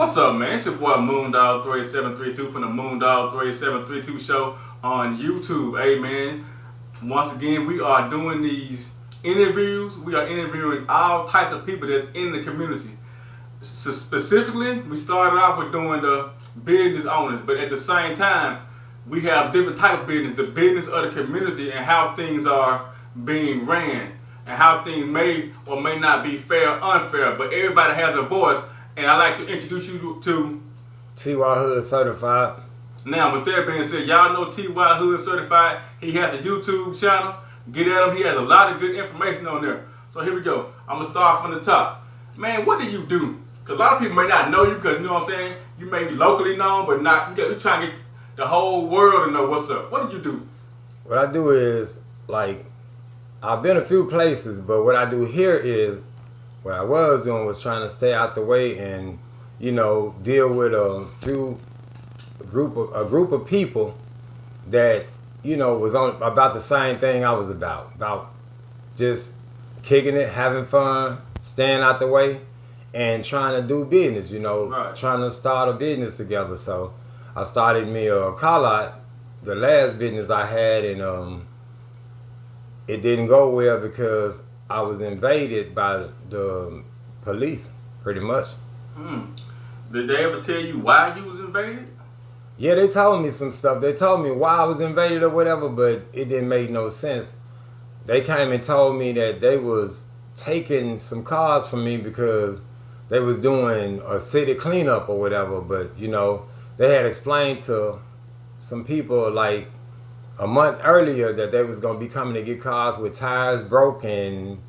What's up, man? It's your boy MoonDog38732 from the MoonDog38732 show on YouTube. Hey, man, once again, we are doing these interviews. We are interviewing all types of people that's in the community. So specifically, we started off with doing the business owners, but at the same time, we have different type of business, the business of the community and how things are being ran and how things may or may not be fair or unfair, but everybody has a voice. And I'd like to introduce you to T.Y. Hood Certified. Now, with that being said, y'all know T.Y. Hood Certified. He has a YouTube channel. Get at him. He has a lot of good information on there. So here we go. I'm going to start from the top. Man, what do you do? Because a lot of people may not know you because, you know what I'm saying, you may be locally known, but not. You're trying to get the whole world to know what's up. What do you do? What I do is, like, I've been a few places, but what I do here is, what I was doing was trying to stay out the way and, you know, deal with a group of people that, you know, was on about the same thing I was about just kicking it, having fun, staying out the way, and trying to do business, you know, right. Trying to start a business together. So I started me a car lot, the last business I had, and it didn't go well because I was invaded by the police, pretty much. Did they ever tell you why you was invaded? Yeah, they told me some stuff. They told me why I was invaded or whatever, but it didn't make no sense. They came and told me that they was taking some cars from me because they was doing a city cleanup or whatever, but, you know, they had explained to some people like a month earlier that they was gonna be coming to get cars with tires broken,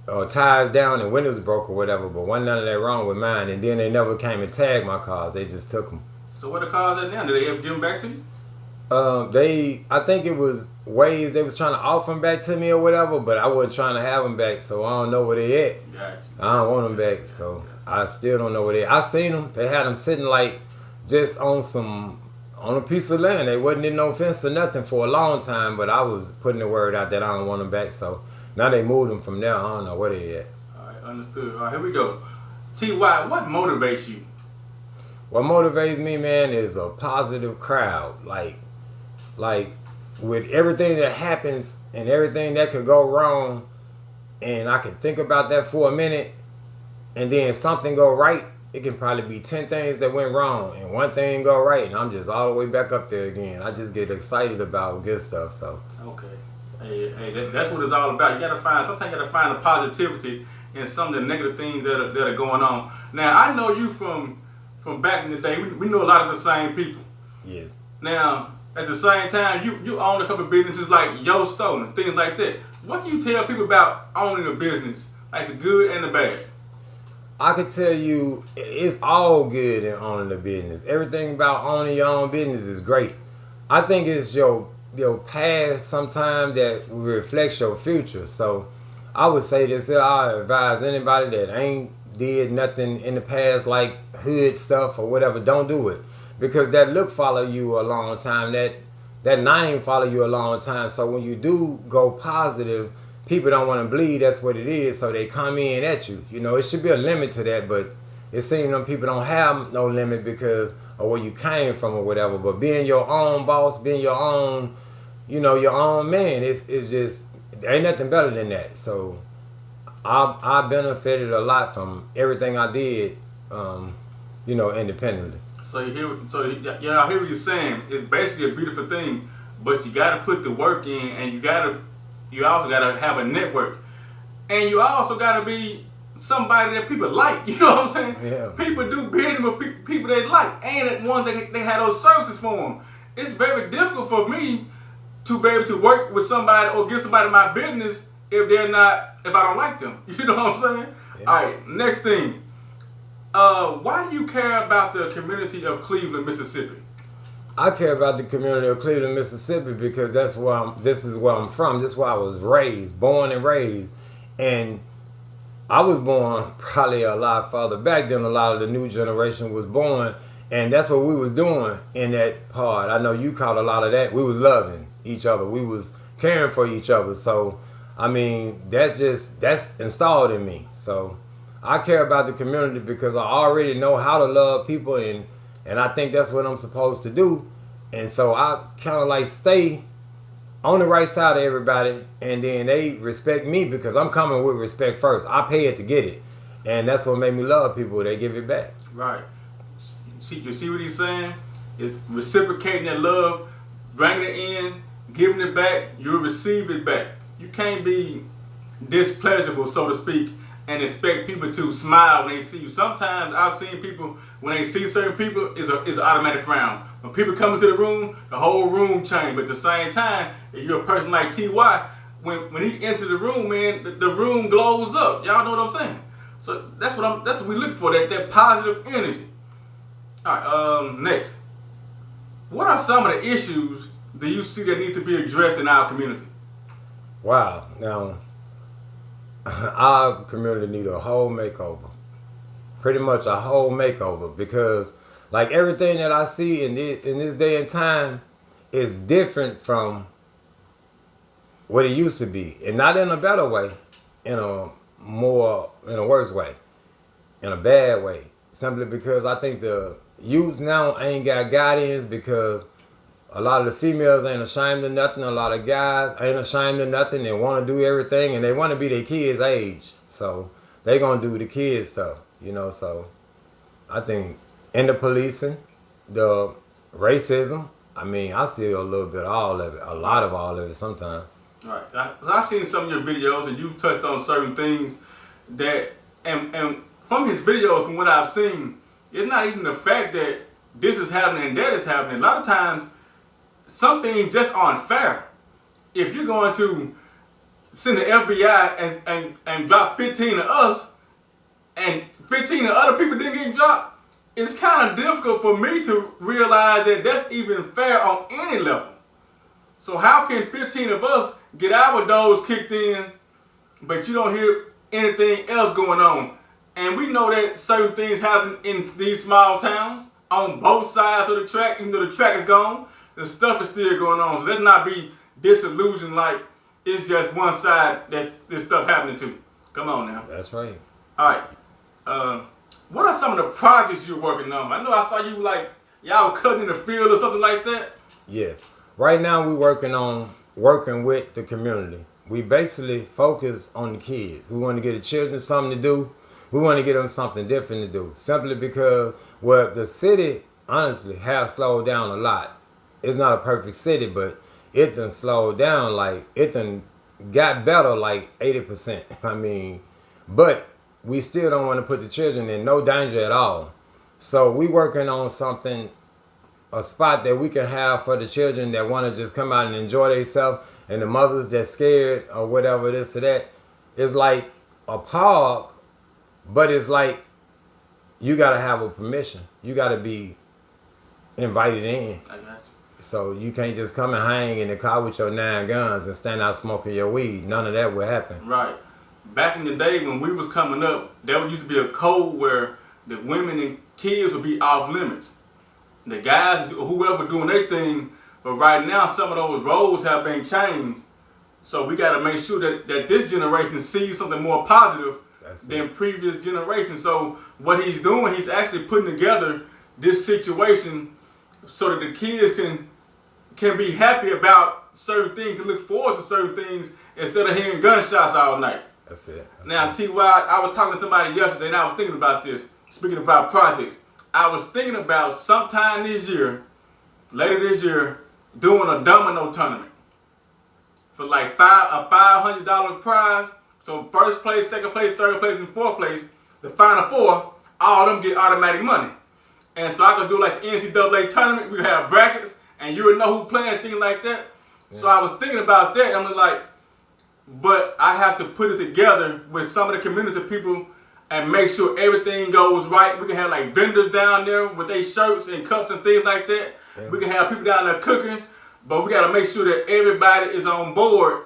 or tires down and windows broke or whatever, but wasn't none of that wrong with mine. And then they never came and tagged my cars. They just took them. So what the cars at now? Did they ever give them back to you? I think it was ways they was trying to offer them back to me or whatever, but I wasn't trying to have them back, so I don't know where they at. Gotcha. I don't want them back, so I still don't know where they at. I seen them. They had them sitting like just on a piece of land. They wasn't in no fence or nothing for a long time, but I was putting the word out that I don't want them back, so now they moved them from there. I don't know where they at. All right, understood. All right, here we go. T.Y., what motivates you? What motivates me, man, is a positive crowd. Like with everything that happens and everything that could go wrong, and I can think about that for a minute, and then something go right. It can probably be 10 things that went wrong and one thing go right, and I'm just all the way back up there again. I just get excited about good stuff. So okay, hey, that's what it's all about. You gotta find sometimes. You gotta find the positivity in some of the negative things that are going on. Now I know you from back in the day. We know a lot of the same people. Yes. Now at the same time, you own a couple of businesses like Yo Store and things like that. What do you tell people about owning a business, like the good and the bad? I could tell you it's all good in owning a business. Everything about owning your own business is great. I think it's your past sometimes that reflects your future. So I would say this, I advise anybody that ain't did nothing in the past like hood stuff or whatever, don't do it. Because that look follow you a long time, that name follow you a long time. So when you do go positive, people don't want to bleed, that's what it is, so they come in at you. You know, it should be a limit to that, but it seems them people don't have no limit because of where you came from or whatever. But being your own boss, being your own, you know, your own man, it's just, ain't nothing better than that. So I benefited a lot from everything I did, you know, independently. So I hear what you're saying. It's basically a beautiful thing, but you got to put the work in, and you also got to have a network. And you also got to be somebody that people like. You know what I'm saying? Yeah. People do business with people they like. And at one, they have those services for them. It's very difficult for me to be able to work with somebody or give somebody my business if I don't like them. You know what I'm saying? Yeah. All right, next thing. Why do you care about the community of Cleveland, Mississippi? I care about the community of Cleveland, Mississippi because this is where I'm from. This is where I was born and raised. And I was born probably a lot farther back than a lot of the new generation was born. And that's what we was doing in that part. I know you caught a lot of that. We was loving each other. We was caring for each other. So, I mean, that's installed in me. So I care about the community because I already know how to love people, and I think that's what I'm supposed to do. And so I kind of like stay on the right side of everybody, and then they respect me because I'm coming with respect first. I pay it to get it, and that's what made me love people. They give it back. Right. You see what he's saying? It's reciprocating that love, bringing it in, giving it back. You'll receive it back. You can't be displeasurable, so to speak, and expect people to smile when they see you. Sometimes I've seen people, when they see certain people, it's an automatic frown. When people come into the room, the whole room changes. But at the same time, if you're a person like T.Y., when he enters the room, man, the room glows up. Y'all know what I'm saying? So that's what we look for, that positive energy. All right, next. What are some of the issues that you see that need to be addressed in our community? Wow. Now, our community need a whole makeover. Pretty much a whole makeover, because like everything that I see in this day and time is different from what it used to be. And not in a better way, in a worse way, in a bad way. Simply because I think the youth now ain't got guidance, because a lot of the females ain't ashamed of nothing. A lot of guys ain't ashamed of nothing. They want to do everything, and they want to be their kids' age. So they going to do the kids stuff, So I think in the policing, the racism, I see a little bit of all of it, a lot of all of it sometimes. Right. I've seen some of your videos, and you've touched on certain things that, and from his videos, from what I've seen, it's not even the fact that this is happening and that is happening. A lot of times, some things just aren't fair. If you're going to send the FBI and drop 15 of us, and 15 of other people didn't get dropped, it's kind of difficult for me to realize that that's even fair on any level. So how can 15 of us get our doors kicked in, but you don't hear anything else going on? And we know that certain things happen in these small towns on both sides of the track. Even though the track is gone, the stuff is still going on. So let's not be disillusioned like it's just one side that this stuff happening to. Come on now. That's right. All right. What are some of the projects you're working on? I know I saw you y'all cutting in the field or something like that. Yes. Right now we're working with the community. We basically focus on the kids. We want to get the children something to do. We want to get them something different to do. Simply because, the city, honestly, has slowed down a lot. It's not a perfect city, but it done slowed down. It done got better 80%. But we still don't want to put the children in no danger at all. So we working on something, a spot that we can have for the children that want to just come out and enjoy themselves, and the mothers that's scared or whatever this or that. It's like a park, but it's like you got to have a permission. You got to be invited in. I got you. So you can't just come and hang in the car with your 9 guns and stand out smoking your weed. None of that would happen. Right. Back in the day when we was coming up, there used to be a code where the women and kids would be off limits. The guys, whoever doing their thing, but right now some of those roles have been changed. So we got to make sure that this generation sees something more positive than previous generations. So what he's doing, he's actually putting together this situation so that the kids can be happy about certain things, can look forward to certain things instead of hearing gunshots all night. That's it. Now, T.Y., I was talking to somebody yesterday and I was thinking about this. Speaking about projects, I was thinking about sometime this year, later this year, doing a domino tournament for a $500 prize. So first place, second place, third place, and fourth place, the final 4, all of them get automatic money. And so I could do the NCAA tournament. We have brackets, and you would know who playing and things like that. Yeah. So I was thinking about that. I'm but I have to put it together with some of the community people and make sure everything goes right. We can have vendors down there with their shirts and cups and things like that. Yeah. We can have people down there cooking, but we got to make sure that everybody is on board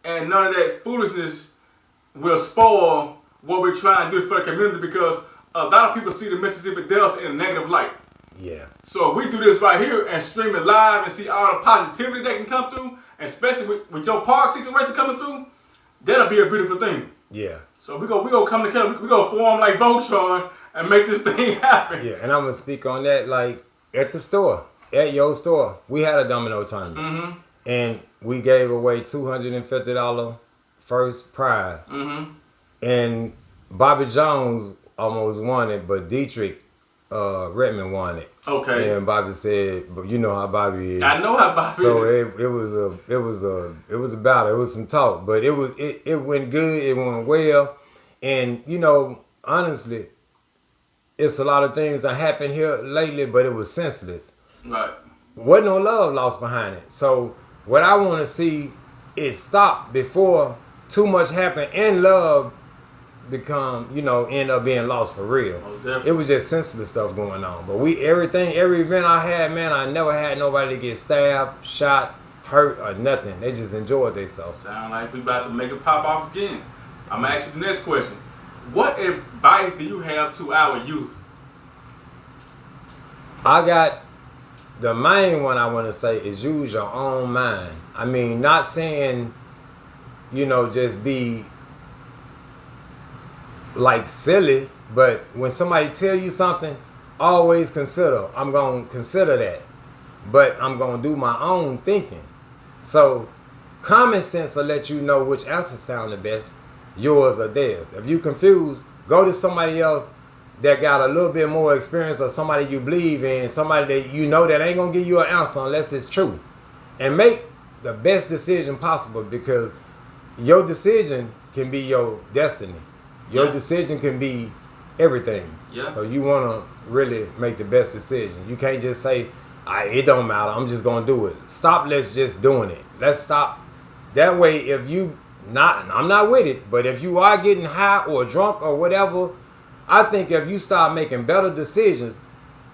and none of that foolishness will spoil what we're trying to do for the community, because a lot of people see the Mississippi Delta in a negative light. Yeah. So if we do this right here and stream it live and see all the positivity that can come through, and especially with your park situation coming through, that'll be a beautiful thing. Yeah. So we go come together. We go form like Voltron and make this thing happen. Yeah, and I'm gonna speak on that. Like at the store, at your store, we had a domino tournament, and we gave away $250 first prize, and Bobby Jones almost won it, but Dietrich Redmond won it. Okay. And Bobby said, but you know how Bobby is. I know how Bobby so is. So it was a battle. It was some talk, but it went good. It went well, and you know, honestly, it's a lot of things that happened here lately, but it was senseless. Right. Wasn't no love lost behind it. So what I want to see is stop before too much happened and love become, you know, end up being lost for real. Oh, it was just senseless stuff going on. But every event I had, man, I never had nobody to get stabbed, shot, hurt, or nothing. They just enjoyed themselves. Sound like we about to make it pop off again. I'm gonna ask you the next question. What advice do you have to our youth? I got the main one I want to say is use your own mind. I mean, not saying, you know, just be like silly, but when somebody tell you something, always consider, I'm going to consider that, but I'm going to do my own thinking. So common sense will let you know which answer sound the best, yours or theirs. If you confused, go to somebody else that got a little bit more experience, or somebody you believe in, somebody that you know that ain't going to give you an answer unless it's true. And make the best decision possible, because your decision can be your destiny. Your decision can be everything. Yeah. So you want to really make the best decision. You can't just say, it don't matter, I'm just going to do it. Stop, let's just doing it. Let's stop. That way, if you I'm not with it, but if you are getting high or drunk or whatever, I think if you start making better decisions,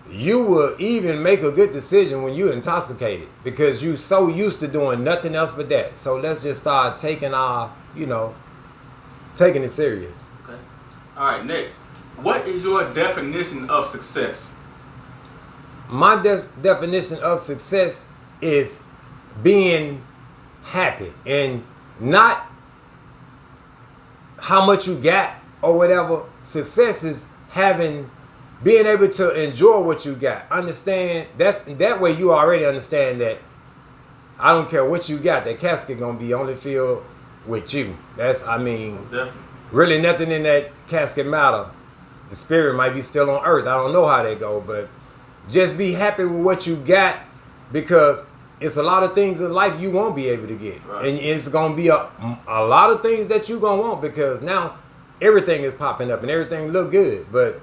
you will even make a good decision when you're intoxicated, because you're so used to doing nothing else but that. So let's just start taking taking it serious. Okay. All right, next. What is your definition of success? My definition of success is being happy, and not how much you got or whatever. Success is being able to enjoy what you got. Understand that way you already understand that I don't care what you got, that casket gonna be only filled with you. Definitely. Really nothing in that casket matter. The spirit might be still on earth. I don't know how they go, but just be happy with what you got, because it's a lot of things in life you won't be able to get. Right. And it's gonna be a lot of things that you gonna want, because now everything is popping up and everything look good, but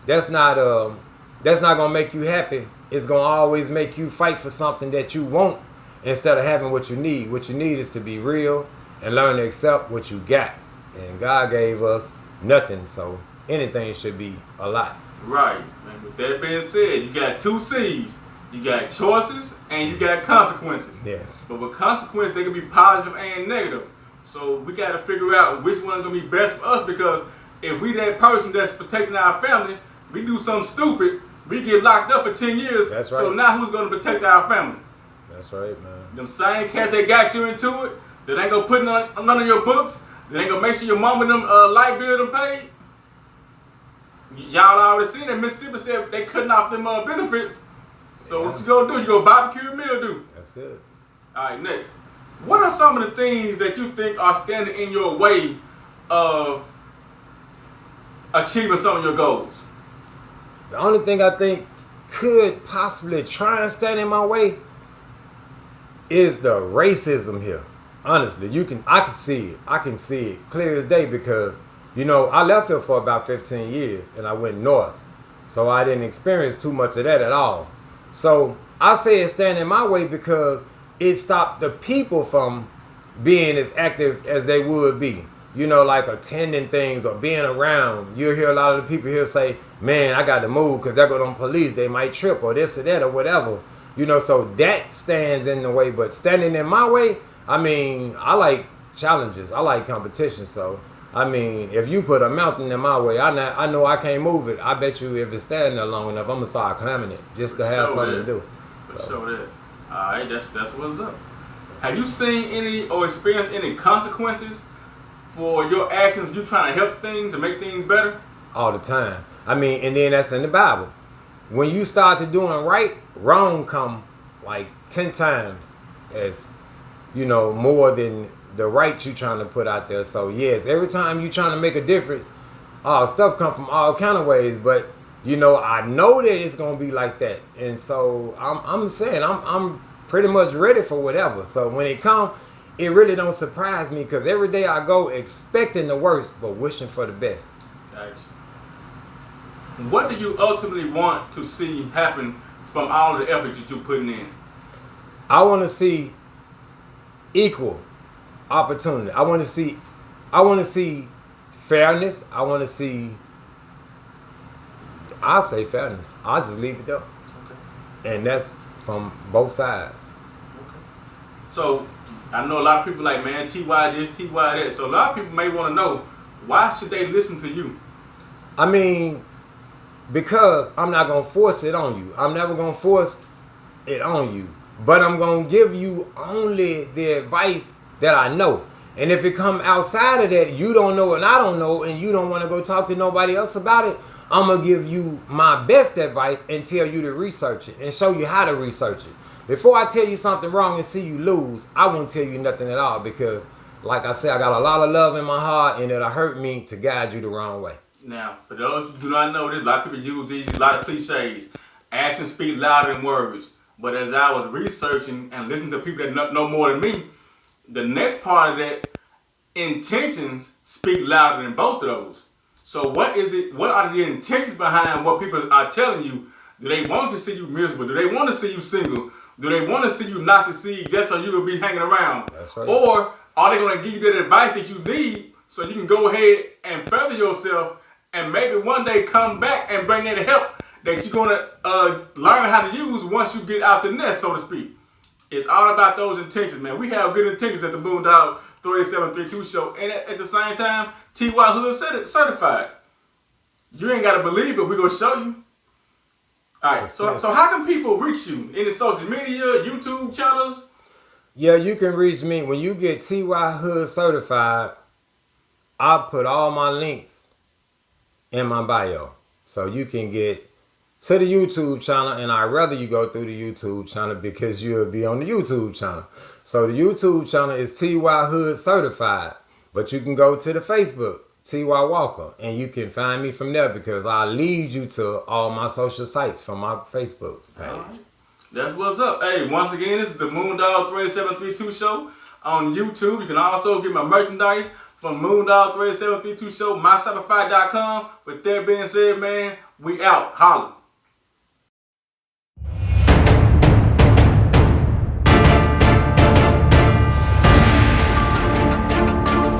that's not gonna make you happy. It's gonna always make you fight for something that you want instead of having what you need. What you need is to be real and learn to accept what you got. And God gave us nothing, so anything should be a lot. Right. And with that being said, you got two C's. You got choices and you got consequences. Yes. But with consequences, they can be positive and negative. So we got to figure out which one is going to be best for us, because if we that person that's protecting our family, we do something stupid, we get locked up for 10 years. That's right. So now who's going to protect our family? That's right, man. Them same cats that got you into it, that ain't going to put none of your books, that ain't going to make sure your mama them light bill them paid. Y'all already seen that Mississippi said they cutting off them benefits. So what you gonna do? You gonna barbecue a meal, do? That's it. All right, next. What are some of the things that you think are standing in your way of achieving some of your goals? The only thing I think could possibly try and stand in my way is the racism here. Honestly, I can see it. I can see it clear as day, because I left here for about 15 years and I went north. So I didn't experience too much of that at all. So I say it's standing in my way because it stopped the people from being as active as they would be. Like attending things or being around. You'll hear a lot of the people here say, man, I got to move because they're going to police. They might trip or this or that or whatever. So that stands in the way. But standing in my way, I like challenges. I like competition. So, if you put a mountain in my way, I know I can't move it. I bet you if it's standing there long enough, I'm going to start climbing it just to have something to do. For sure that. All right, that's what's up. Have you seen any or experienced any consequences for your actions? You trying to help things and make things better? All the time. I mean, and then that's in the Bible. When you start to doing right, wrong come like 10 times as, more than the right you trying to put out there. So yes, every time you trying to make a difference, stuff come from all kind of ways. But I know that it's gonna be like that, and so I'm saying I'm pretty much ready for whatever. So when it come, it really don't surprise me because every day I go expecting the worst but wishing for the best. Gotcha. What do you ultimately want to see happen from all the efforts that you're putting in? I want to see equal opportunity. I want to see fairness. I want to see. I'll say fairness. I'll just leave it there, and that's from both sides. Okay. So I know a lot of people like, man, TY this, TY that. So a lot of people may want to know, why should they listen to you? I mean, because I'm not going to force it on you. I'm never going to force it on you. But I'm going to give you only the advice that I know. And if it come outside of that, you don't know and I don't know, and you don't want to go talk to nobody else about it, I'm going to give you my best advice and tell you to research it and show you how to research it. Before I tell you something wrong and see you lose, I won't tell you nothing at all because, like I said, I got a lot of love in my heart and it'll hurt me to guide you the wrong way. Now, for those who do not know this, a lot of people use these, a lot of cliches. Actions speak louder than words. But as I was researching and listening to people that know more than me, the next part of that, intentions speak louder than both of those. So what are the intentions behind what people are telling you? Do they want to see you miserable? Do they want to see you single? Do they want to see you not succeed just so you will be hanging around? That's right. Or are they going to give you that advice that you need so you can go ahead and further yourself and maybe one day come back and bring that help that you're going to learn how to use once you get out the nest, so to speak? It's all about those intentions, man. We have good intentions at the MoonDog38732 show. And at the same time, TY Hood certified. You ain't got to believe it. We're going to show you. All right. So how can people reach you? Any social media, YouTube channels? Yeah, you can reach me. When you get TY Hood certified, I'll put all my links in my bio. So you can get to the YouTube channel, and I'd rather you go through the YouTube channel because you'll be on the YouTube channel. So the YouTube channel is TY Hood Certified, but you can go to the Facebook, TY Walker, and you can find me from there because I'll lead you to all my social sites from my Facebook page. All right. That's what's up. Hey, once again, this is the MoonDog38732 show on YouTube. You can also get my merchandise from MoonDog38732 show, myshopify.com. With that being said, man, we out. Holla.